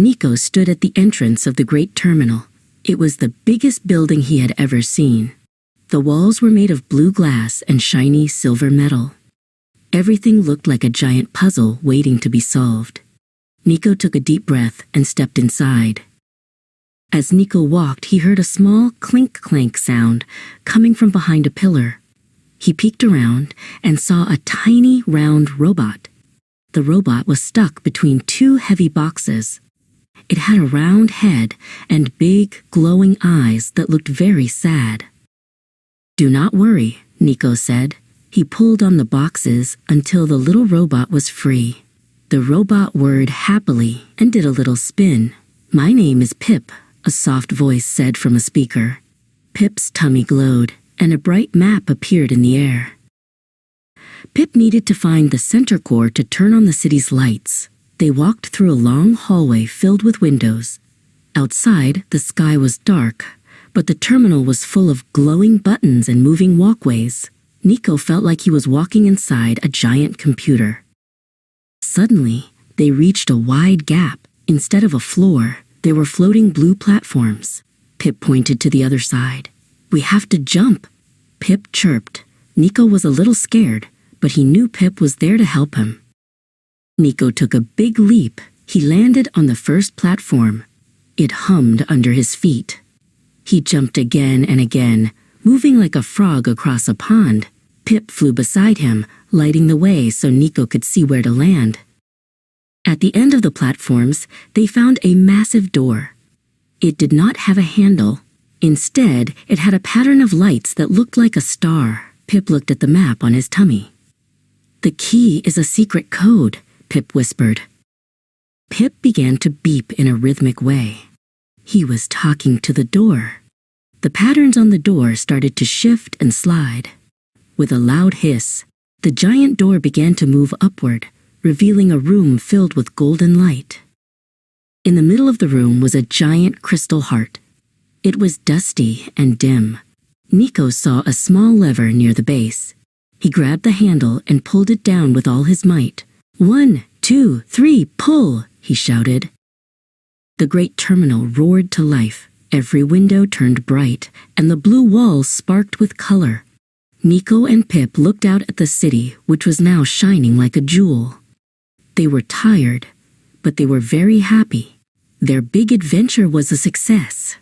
Niko stood at the entrance of the great terminal. It was the biggest building he had ever seen. The walls were made of blue glass and shiny silver metal. Everything looked like a giant puzzle waiting to be solved. Niko took a deep breath and stepped inside. As Niko walked, he heard a small clink-clank sound coming from behind a pillar. He peeked around and saw a tiny, round robot. The robot was stuck between two heavy boxes. It had a round head and big, glowing eyes that looked very sad. "Do not worry," Niko said. He pulled on the boxes until the little robot was free. The robot whirred happily and did a little spin. "My name is Pip," a soft voice said from a speaker. Pip's tummy glowed, and a bright map appeared in the air. Pip needed to find the center core to turn on the city's lights. They walked through a long hallway filled with windows. Outside, the sky was dark, but the terminal was full of glowing buttons and moving walkways. Niko felt like he was walking inside a giant computer. Suddenly, they reached a wide gap. Instead of a floor, there were floating blue platforms. Pip pointed to the other side. "We have to jump," Pip chirped. Niko was a little scared, but he knew Pip was there to help him. Niko took a big leap. He landed on the first platform. It hummed under his feet. He jumped again and again, moving like a frog across a pond. Pip flew beside him, lighting the way so Niko could see where to land. At the end of the platforms, they found a massive door. It did not have a handle. Instead, it had a pattern of lights that looked like a star. Pip looked at the map on his tummy. "The key is a secret code," Pip whispered. Pip began to beep in a rhythmic way. He was talking to the door. The patterns on the door started to shift and slide. With a loud hiss, the giant door began to move upward, revealing a room filled with golden light. In the middle of the room was a giant crystal heart. It was dusty and dim. Niko saw a small lever near the base. He grabbed the handle and pulled it down with all his might. "1, 2, 3, pull!" he shouted. The great terminal roared to life. Every window turned bright, and the blue walls sparked with color. Niko and Pip looked out at the city, which was now shining like a jewel. They were tired, but they were very happy. Their big adventure was a success.